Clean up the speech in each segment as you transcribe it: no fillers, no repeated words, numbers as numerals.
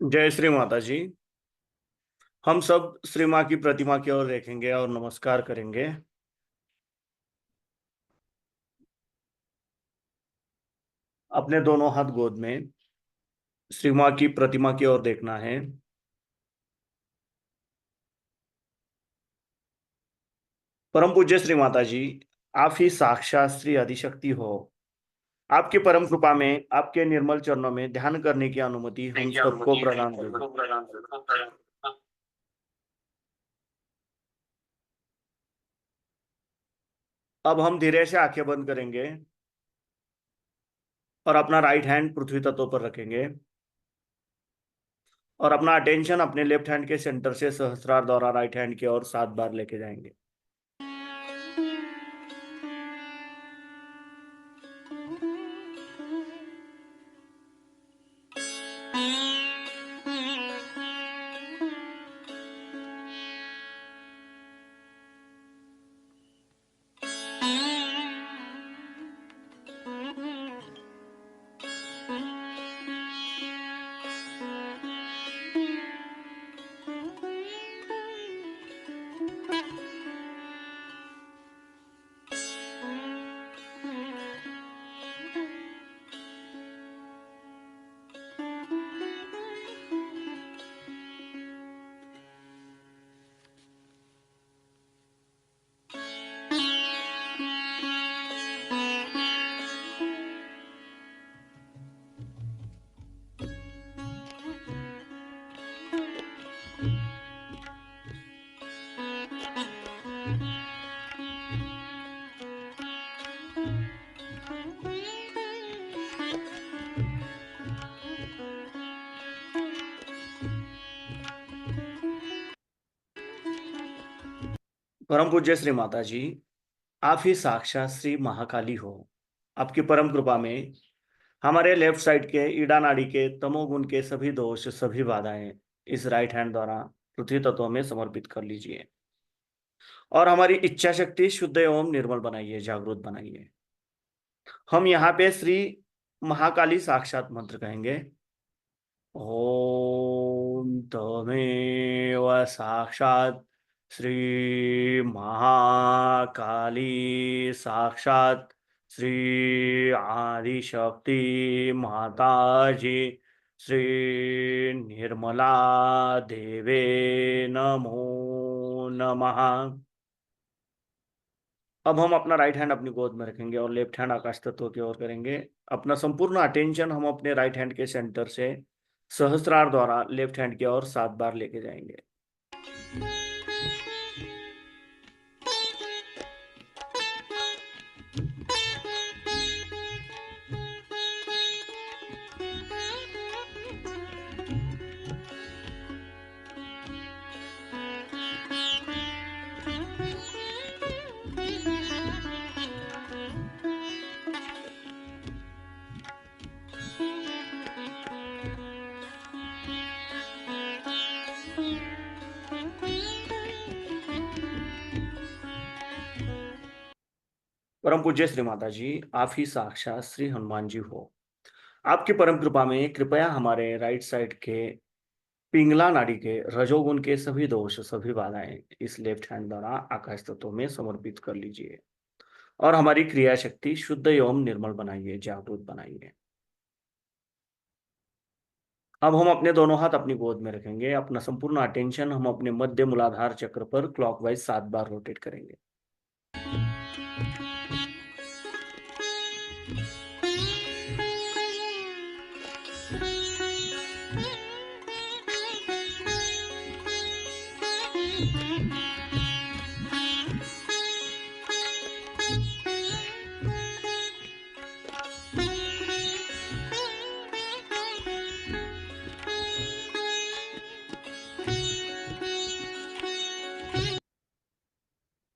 जय श्री माता जी। हम सब श्री माँ की प्रतिमा की ओर देखेंगे और नमस्कार करेंगे। अपने दोनों हाथ गोद में श्री माँ की प्रतिमा की ओर देखना है। परम पूज्य श्री माता जी, आप ही साक्षात श्री आदिशक्ति हो। आपकी परम कृपा में, आपके निर्मल चरणों में ध्यान करने की अनुमति हम सबको प्रदान करें। अब हम धीरे से आंखें बंद करेंगे और अपना राइट हैंड पृथ्वी तत्व पर रखेंगे और अपना अटेंशन अपने लेफ्ट हैंड के सेंटर से सहस्त्रार द्वारा राइट हैंड की ओर 7 बार लेके जाएंगे। परम पूज्य श्री माता जी, आप ही साक्षात श्री महाकाली हो। आपकी परम कृपा में हमारे लेफ्ट साइड के ईड़ा नाड़ी के तमोगुण के सभी दोष, सभी बाधाएं इस राइट हैंड द्वारा पृथ्वी तत्व में समर्पित कर लीजिए और हमारी इच्छा शक्ति शुद्ध एवं निर्मल बनाइए, जागृत बनाइए। हम यहाँ पे श्री महाकाली साक्षात मंत्र कहेंगे। ओम तमेव साक्षात श्री महाकाली साक्षात श्री आदिशक्ति माताजी श्री निर्मला देवे नमो नमः। अब हम अपना राइट हैंड अपनी गोद में रखेंगे और लेफ्ट हैंड आकाश तत्व की ओर करेंगे। अपना संपूर्ण अटेंशन हम अपने राइट हैंड के सेंटर से सहस्त्रार द्वारा लेफ्ट हैंड की ओर 7 बार लेके जाएंगे। परम पूज्य श्री माता जी, आप ही साक्षात श्री हनुमान जी हो। आपकी परम कृपा में कृपया हमारे राइट साइड के पिंगला नाड़ी के रजोगुण के सभी दोष, सभी बाधाएं इस लेफ्ट हैंड द्वारा आकाश तत्व में समर्पित कर लीजिए और हमारी क्रिया शक्ति शुद्ध एवं निर्मल बनाइए, जागृत बनाइए। अब हम अपने दोनों हाथ अपनी गोद में रखेंगे। अपना संपूर्ण अटेंशन हम अपने मध्य मूलाधार चक्र पर क्लॉकवाइज 7 बार रोटेट करेंगे।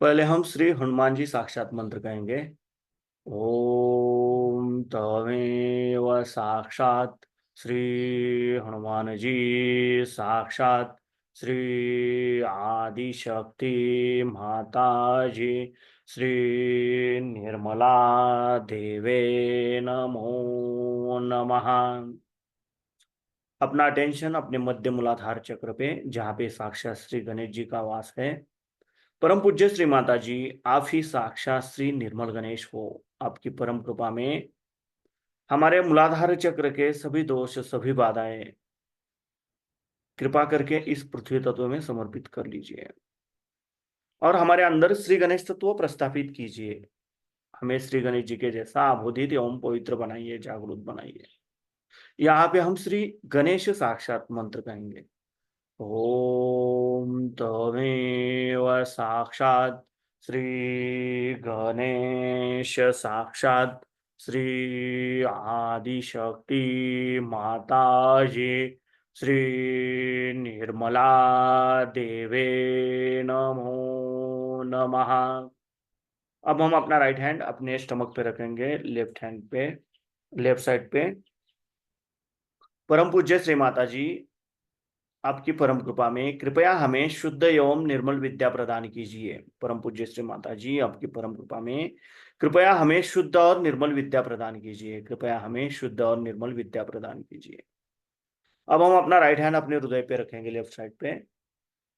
पहले हम श्री हनुमान जी साक्षात मंत्र कहेंगे। ओम तमेव साक्षात श्री हनुमान जी साक्षात श्री आदिशक्ति माता जी श्री निर्मला देवे नमो नमः। अपना अटेंशन अपने मध्य मूलाधार चक्र पे, जहाँ पे साक्षात श्री गणेश जी का वास है। परम पूज्य श्री माता जी, आप ही साक्षात श्री निर्मल गणेश हो। आपकी परम कृपा में हमारे मूलाधार चक्र के सभी दोष, सभी बाधाएं कृपा करके इस पृथ्वी तत्व में समर्पित कर लीजिए और हमारे अंदर श्री गणेश तत्व प्रस्थापित कीजिए। हमें श्री गणेश जी के जैसा आबोधित एवं पवित्र बनाइए, जागरूक बनाइए। यहाँ पे हम श्री गणेश साक्षात मंत्र कहेंगे। ओम तमेव साक्षात श्री गणेश साक्षात श्री आदिशक्ति माता जी श्री निर्मला देवे नमो नमः। अब हम अपना राइट हैंड अपने स्टमक पे रखेंगे, लेफ्ट हैंड पे, लेफ्ट साइड पे। परम पूज्य श्री माता जी, आपकी परम कृपा में कृपया हमें शुद्ध एवं निर्मल विद्या प्रदान कीजिए। परम पूज्य श्री माता जी, आपकी परम कृपा में कृपया हमें शुद्ध और निर्मल विद्या प्रदान कीजिए। कृपया हमें शुद्ध और निर्मल विद्या प्रदान कीजिए। अब हम अपना राइट हैंड अपने हृदय पे रखेंगे, लेफ्ट साइड पे।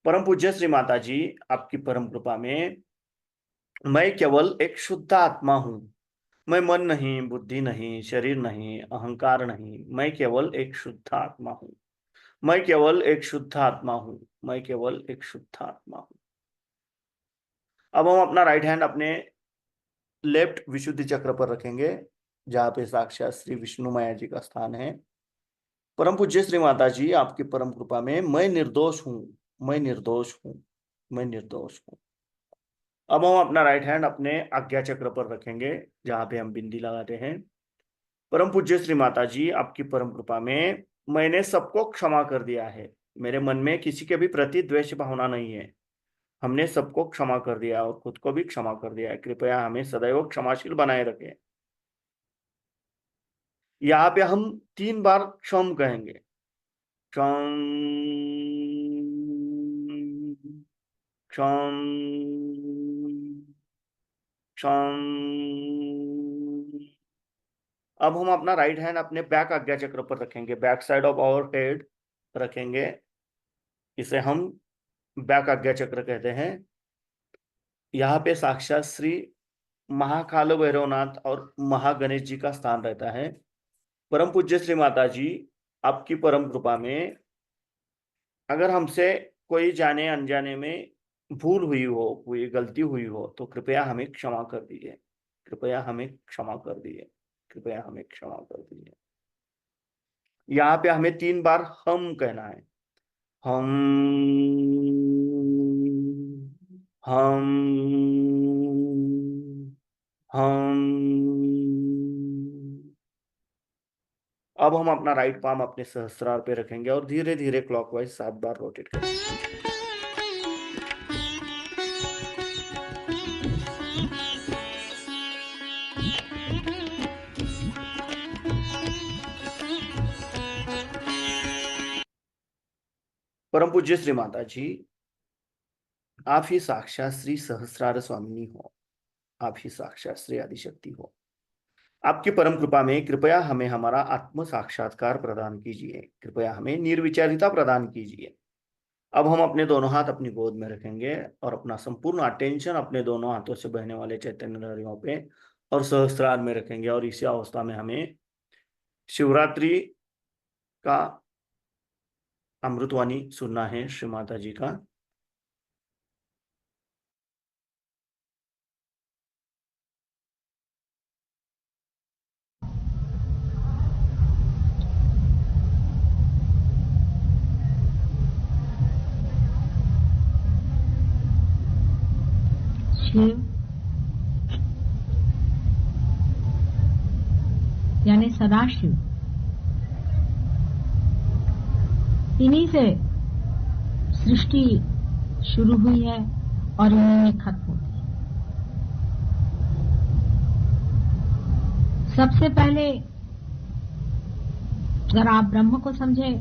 परम पूज्य श्री माता जी, आपकी परम कृपा में मैं केवल एक शुद्ध आत्मा हूँ। मैं मन नहीं, बुद्धि नहीं, शरीर नहीं, अहंकार नहीं। मैं केवल एक शुद्ध आत्मा हूँ। मैं केवल एक शुद्ध आत्मा हूं। मैं केवल एक शुद्ध आत्मा हूं। अब हम अपना राइट हैंड अपने लेफ्ट विशुद्धि चक्र पर रखेंगे, जहां पे साक्षात श्री विष्णु माया जी का स्थान है। परम पूज्य श्री माता जी, आपकी परम कृपा में मैं निर्दोष हूं। मैं निर्दोष हूं। मैं निर्दोष हूं। अब हम अपना राइट हैंड अपने आज्ञा चक्र पर रखेंगे, जहां पे हम बिंदी लगाते हैं। परम पूज्य श्री माता जी, आपकी परम कृपा में मैंने सबको क्षमा कर दिया है। मेरे मन में किसी के भी प्रति द्वेष भावना नहीं है। हमने सबको क्षमा कर दिया और खुद को भी क्षमा कर दिया है। कृपया हमें सदैव क्षमाशील बनाए रखें। यहाँ पे हम 3 बार क्षम कहेंगे। क्षम, क्षम, शम। अब हम अपना राइट हैंड अपने बैक आज्ञा चक्र पर रखेंगे, back side of our head रखेंगे। इसे हम बैक आज्ञा चक्र कहते हैं। यहाँ पे साक्षात श्री महाकाल भैरवनाथ और महागणेश जी का स्थान रहता है। परम पूज्य श्री माता जी, आपकी परम कृपा में अगर हमसे कोई जाने अनजाने में भूल हुई हो, कोई गलती हुई हो, तो कृपया हमें क्षमा कर दीजिए, कृपया हमें क्षमा कर दीजिए, कृपया हमें क्षमा कर दीजिए। यहाँ पे हमें 3 बार हम कहना है। हम, हम, हम। अब हम अपना राइट पाम अपने सहस्त्रार पे रखेंगे और धीरे धीरे क्लॉकवाइज 7 बार रोटेट करेंगे। परम पूज्य श्री माता जी, आप ही साक्षात श्री सहस्रार स्वामिनी हो, आप ही साक्षात श्री आदिशक्ति हो। आपकी परम कृपा में कृपया हमें हमारा आत्म साक्षात्कार प्रदान कीजिए, कृपया हमें निर्विचारिता प्रदान कीजिए। अब हम अपने दोनों हाथ अपनी गोद में रखेंगे और अपना संपूर्ण अटेंशन अपने दोनों हाथों से बहने वाले चैतन्य लहरियों पे और सहस्त्रार में रखेंगे। और इसी अवस्था में हमें शिवरात्रि का अमृतवाणी सुनना है श्री माता जी का। शिव यानी सदाशिव, इन्हीं से सृष्टि शुरू हुई है और इन्हीं में खत्म होती है। सबसे पहले अगर आप ब्रह्म को समझे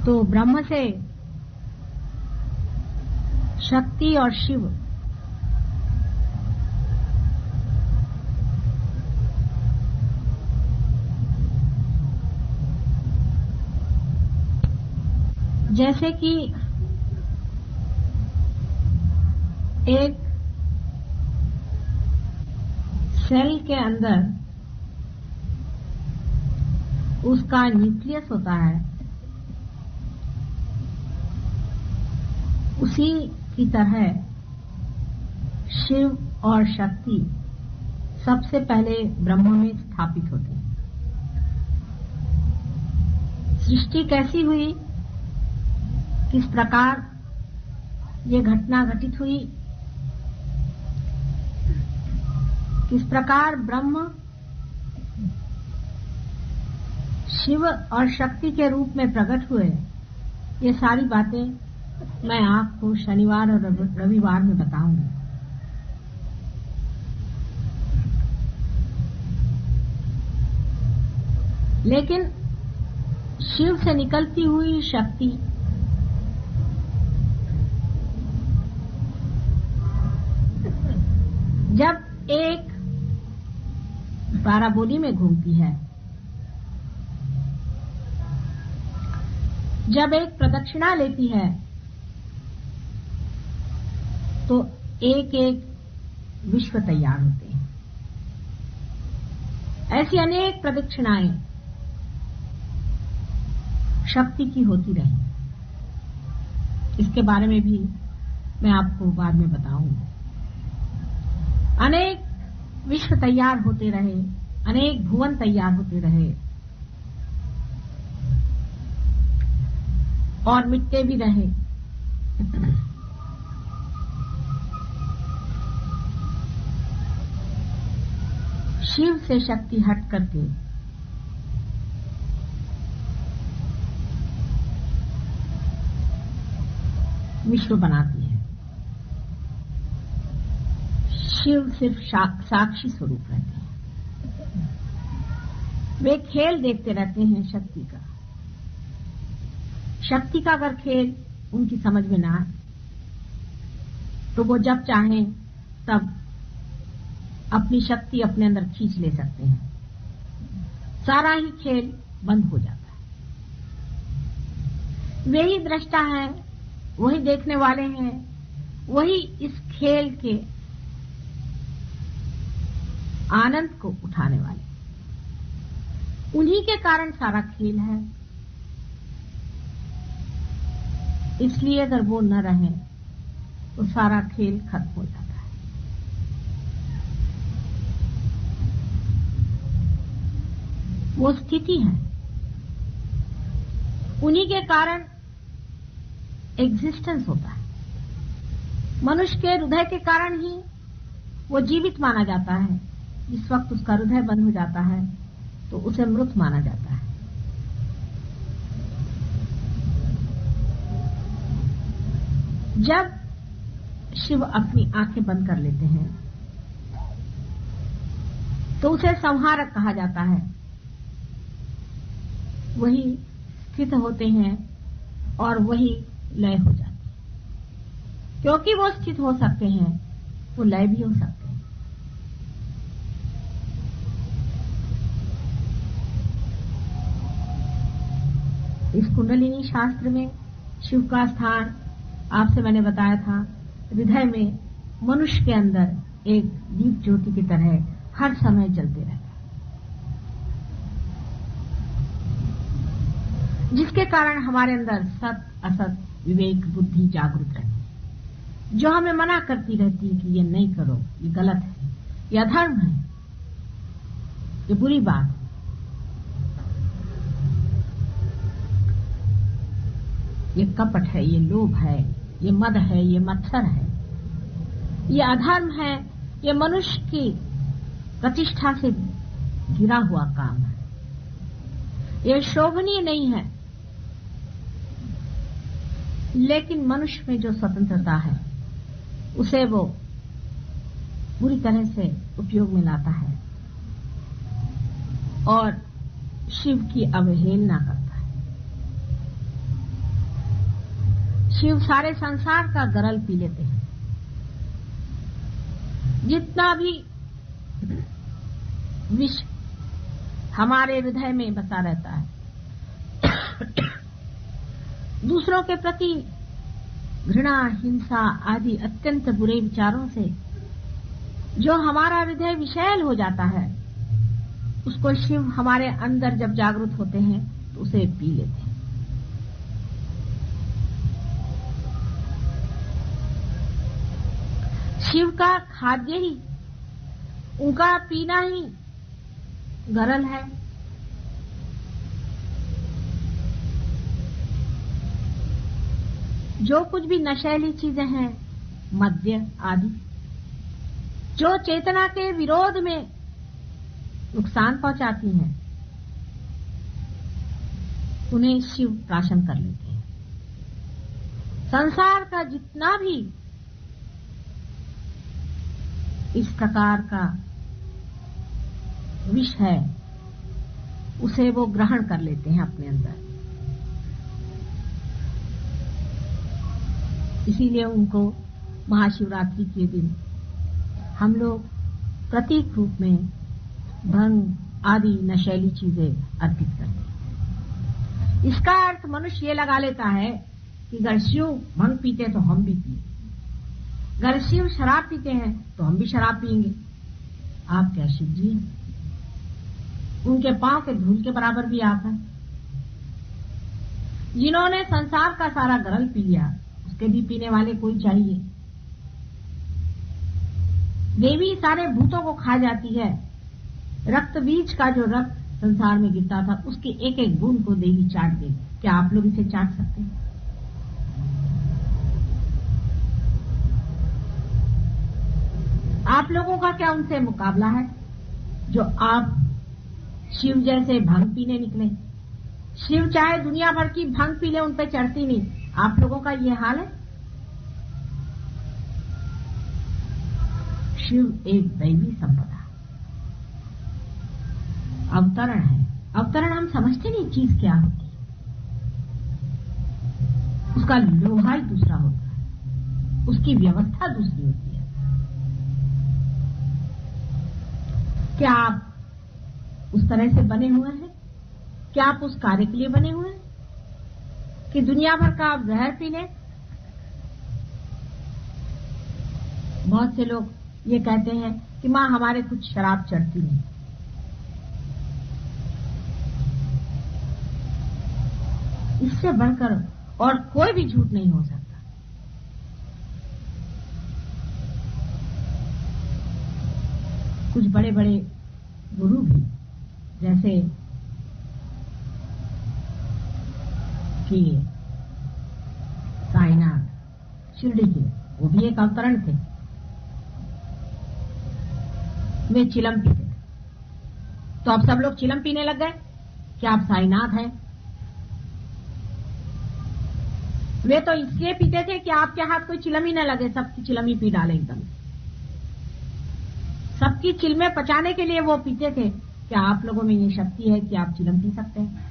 तो ब्रह्म से शक्ति और शिव जैसे कि एक सेल के अंदर उसका न्यूक्लियस होता है, उसी की तरह शिव और शक्ति सबसे पहले ब्रह्म में स्थापित होते हैं। सृष्टि कैसी हुई, किस प्रकार ये घटना घटित हुई, किस प्रकार ब्रह्म शिव और शक्ति के रूप में प्रकट हुए, ये सारी बातें मैं आपको शनिवार और रविवार में बताऊंगी। लेकिन शिव से निकलती हुई शक्ति जब एक पाराबोली में घूमती है, जब एक प्रदक्षिणा लेती है, तो एक एक विश्व तैयार होते हैं। ऐसी अनेक प्रदक्षिणाएं शक्ति की होती रही। इसके बारे में भी मैं आपको बाद में बताऊंगा। अनेक विश्व तैयार होते रहे, अनेक भुवन तैयार होते रहे और मिटते भी रहे। शिव से शक्ति हट करके विश्व बनाती है। शिव सिर्फ साक्षी स्वरूप रहते हैं। वे खेल देखते रहते हैं शक्ति का। शक्ति का अगर खेल उनकी समझ में ना आए तो वो जब चाहें तब अपनी शक्ति अपने अंदर खींच ले सकते हैं। सारा ही खेल बंद हो जाता है। वही दृष्टा है, वही देखने वाले हैं, वही इस खेल के आनंद को उठाने वाले, उन्हीं के कारण सारा खेल है। इसलिए अगर वो न रहे तो सारा खेल खत्म हो जाता है। वो स्थिति है, उन्हीं के कारण एग्जिस्टेंस होता है। मनुष्य के हृदय के कारण ही वो जीवित माना जाता है। जिस वक्त उसका हृदय बंद हो जाता है तो उसे मृत माना जाता है। जब शिव अपनी आंखें बंद कर लेते हैं तो उसे संहारक कहा जाता है। वही स्थित होते हैं और वही लय हो जाते हैं। क्योंकि वो स्थित हो सकते हैं, वो लय भी हो सकते हैं। इस कुंडलिनी शास्त्र में शिव का स्थान आपसे मैंने बताया था, हृदय में मनुष्य के अंदर एक दीप ज्योति की तरह हर समय जलते रहता है, जिसके कारण हमारे अंदर सत असत विवेक बुद्धि जागृत रहती है, जो हमें मना करती रहती है कि ये नहीं करो, ये गलत है, ये अधर्म है, ये बुरी बात है। ये कपट है, ये लोभ है, ये मद है, ये मत्सर है, ये अधर्म है, ये मनुष्य की प्रतिष्ठा से गिरा हुआ काम है, ये शोभनीय नहीं है। लेकिन मनुष्य में जो स्वतंत्रता है उसे वो पूरी तरह से उपयोग में लाता है और शिव की अवहेलना करता है। शिव सारे संसार का गरल पी लेते हैं। जितना भी विष हमारे हृदय में बसा रहता है, दूसरों के प्रति घृणा, हिंसा आदि अत्यंत बुरे विचारों से जो हमारा हृदय विषैल हो जाता है, उसको शिव हमारे अंदर जब जागृत होते हैं तो उसे पी लेते हैं। शिव का खाद्य ही, उनका पीना ही गरल है। जो कुछ भी नशेली चीजें हैं, मद्य आदि, जो चेतना के विरोध में नुकसान पहुंचाती हैं, उन्हें शिव प्राशन कर लेते हैं। संसार का जितना भी इस प्रकार का विष है, उसे वो ग्रहण कर लेते हैं अपने अंदर। इसीलिए उनको महाशिवरात्रि के दिन हम लोग प्रतीक रूप में भंग आदि नशेली चीजें अर्पित करते हैं। इसका अर्थ मनुष्य ये लगा लेता है कि अगर शिव भंग पीते तो हम भी पिए, अगर शिव शराब पीते हैं तो हम भी शराब पिएंगे। आप क्या शिव जी हैं? उनके पांव के धूल के बराबर भी आप हैं। जिन्होंने संसार का सारा गरल पी लिया, उसके भी पीने वाले कोई चाहिए। देवी सारे भूतों को खा जाती है। रक्त बीज का जो रक्त संसार में गिरता था, उसके एक एक बूंद को देवी चाट दे। क्या आप लोग इसे चाट सकते हैं? आप लोगों का क्या उनसे मुकाबला है, जो आप शिव जैसे भंग पीने निकले? शिव चाहे दुनिया भर की भंग पी ले, उन पे चढ़ती नहीं। आप लोगों का ये हाल है। शिव एक दैवी संपदा, अवतरण है। अवतरण हम समझते नहीं चीज क्या होती। उसका लोहा ही दूसरा होता है, उसकी व्यवस्था दूसरी होती है। क्या आप उस तरह से बने हुए हैं? क्या आप उस कार्य के लिए बने हुए हैं कि दुनिया भर का आप जहर पी लें? बहुत से लोग ये कहते हैं कि मां हमारे कुछ शराब चढ़ती नहीं। इससे बढ़कर और कोई भी झूठ नहीं हो सकता। कुछ बड़े बड़े गुरु भी, जैसे कि साईनाथ शिरडी के, वो भी एक अवतरण थे। वे चिलम पीते थे, तो अब सब लोग चिलम पीने लग गए। क्या आप साईनाथ हैं? वे तो इसलिए पीते थे कि आपके हाथ कोई चिलम ही न लगे, सबकी चिलम ही पी डाले एकदम। सबकी चिलमें पचाने के लिए वो पीते थे। क्या आप लोगों में ये शक्ति है कि आप चिलम पी सकते हैं?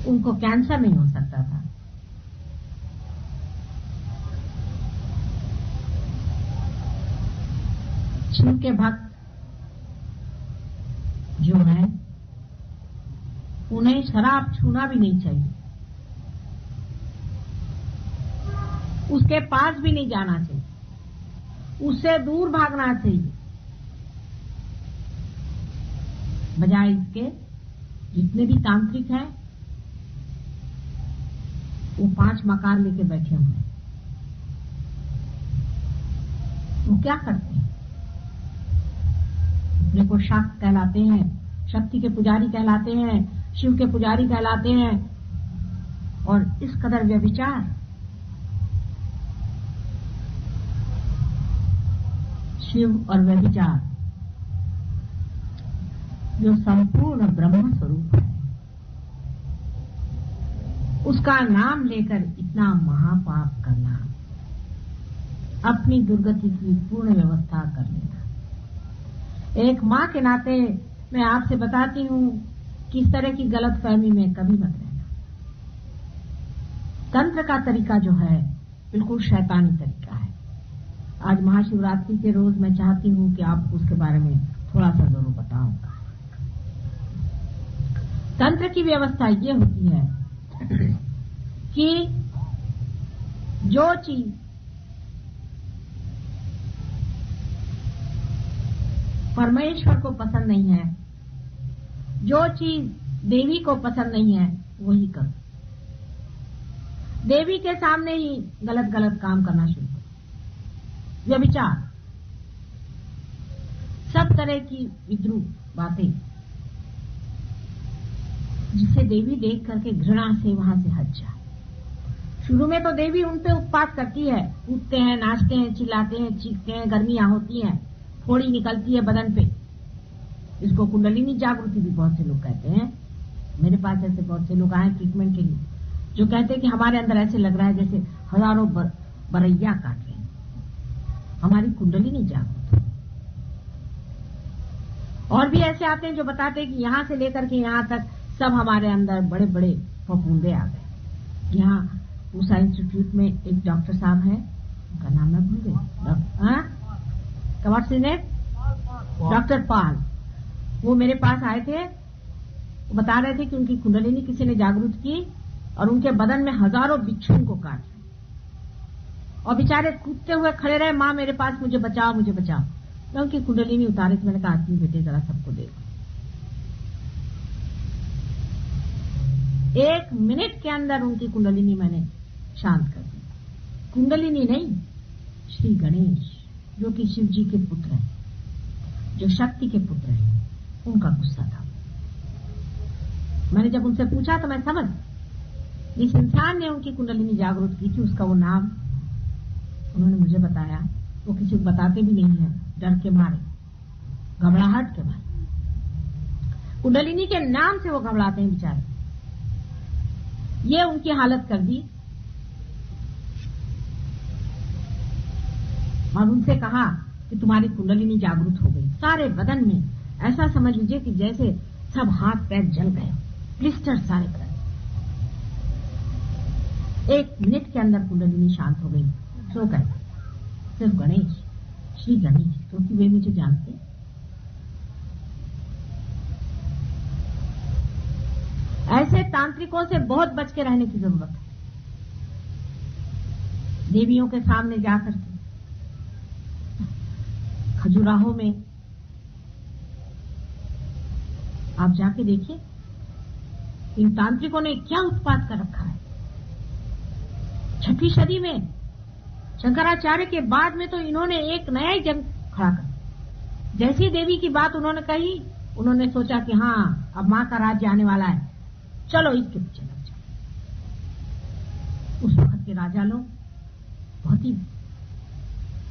उनको कैंसर नहीं हो सकता था। शिव के भक्त जो है, उन्हें शराब छूना भी नहीं चाहिए, उसके पास भी नहीं जाना चाहिए, उससे दूर भागना चाहिए। बजाय इसके जितने भी तांत्रिक हैं वो 5 मकार लेके बैठे हुए हैं। वो क्या करते हैं? अपने को शाक्त कहलाते हैं, शक्ति के पुजारी कहलाते हैं, शिव के पुजारी कहलाते हैं, और इस कदर व्यभिचार। शिव और व्यभिचार जो संपूर्ण ब्रह्म स्वरूप है, उसका नाम लेकर इतना महापाप करना, अपनी दुर्गति की पूर्ण व्यवस्था कर लेना। एक मां के नाते मैं आपसे बताती हूं कि इस तरह की गलतफहमी में कभी मत रहना। तंत्र का तरीका जो है बिल्कुल शैतानी तरीका है। आज महाशिवरात्रि के रोज मैं चाहती हूं कि आप उसके बारे में थोड़ा सा जरूर बताओ। तंत्र की व्यवस्था ये होती है कि जो चीज परमेश्वर को पसंद नहीं है, जो चीज देवी को पसंद नहीं है, वही करो। देवी के सामने ही गलत गलत काम करना शुरू करो। व्यभिचार, सब तरह की विद्रूप बातें, जिसे देवी देख करके घृणा से वहां से हट जाए। शुरू में तो देवी उन पे उत्पात करती है, कूदते हैं, नाचते हैं, चिल्लाते हैं, चीखते हैं, गर्मियां होती हैं, फोड़ी निकलती है बदन पे। इसको कुंडलिनी जागृति भी बहुत से लोग कहते हैं। मेरे पास ऐसे बहुत से लोग आए ट्रीटमेंट के लिए, जो कहते हैं कि हमारे अंदर ऐसे लग रहा है जैसे हजारों बरैया काट रहे हैं, हमारी कुंडलिनी जागृत। और भी ऐसे आते हैं जो बताते हैं कि यहां से लेकर के यहां तक सब हमारे अंदर बड़े बड़े फफूंदे आ गए। यहाँ पूसा इंस्टीट्यूट में एक डॉक्टर साहब है, उनका नाम मैं भूल गई, डॉक्टर पाल, वो मेरे पास आए थे। वो बता रहे थे कि उनकी कुंडलिनी किसी ने जागृत की और उनके बदन में हजारों बिच्छू को काट रहे और बेचारे कूदते हुए खड़े रहे, माँ मेरे पास, मुझे बचाओ, मुझे बचाओ। मैं उनकी कुंडलिनी उतारे तो मैंने कहा आदमी बेटे जरा सबको देखो। 1 मिनट के अंदर उनकी कुंडलिनी मैंने शांत कर दी। कुंडलिनी नहीं, श्री गणेश जो कि शिव जी के पुत्र हैं, जो शक्ति के पुत्र हैं, उनका गुस्सा था। मैंने जब उनसे पूछा तो मैं समझ, जिस इंसान ने उनकी कुंडलिनी जागृत की थी उसका वो नाम उन्होंने मुझे बताया। वो किसी को बताते भी नहीं है, डर के मारे, घबराहट के मारे। कुंडलिनी के नाम से वो घबराते हैं बेचारे। ये उनकी हालत कर दी। और उनसे कहा कि तुम्हारी कुंडलिनी जागृत हो गई सारे बदन में। ऐसा समझ लीजिए कि जैसे सब हाथ पैर जल गए। क्लिस्टर सारे कर। 1 मिनट के अंदर कुंडलिनी शांत हो गई। सो गए सिर्फ गणेश, श्री गणेश, क्योंकि वे मुझे जानते। ऐसे तांत्रिकों से बहुत बच के रहने की जरूरत है। देवियों के सामने जाकर के खजुराहो में आप जाके देखिए इन तांत्रिकों ने क्या उत्पात कर रखा है। 6वीं सदी में शंकराचार्य के बाद में तो इन्होंने एक नया ही जंग खड़ा कर। जैसी देवी की बात उन्होंने कही, उन्होंने सोचा कि हाँ अब मां का राज्य आने वाला है, चलो इसके पीछे लग जाओ। उस वक्त के राजा लोग बहुत ही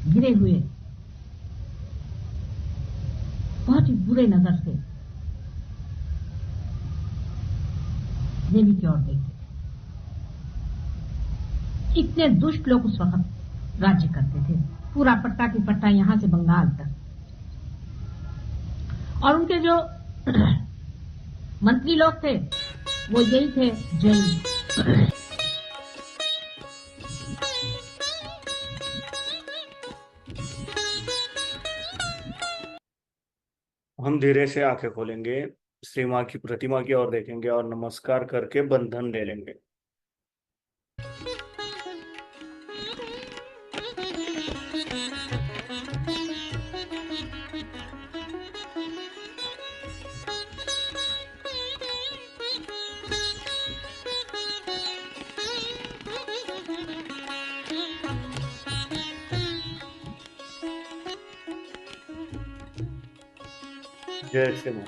गिरे हुए, बहुत ही बुरे नजर से देवी की ओर देखते थे। इतने दुष्ट लोग उस वक्त राज्य करते थे, पूरा पट्टा की पट्टा यहां से बंगाल तक। और उनके जो मंत्री लोग थे वो यही थे, जैन। हम धीरे से आंखें खोलेंगे, श्री मां की प्रतिमा की ओर देखेंगे और नमस्कार करके बंधन ले लेंगे। जय श्री मां।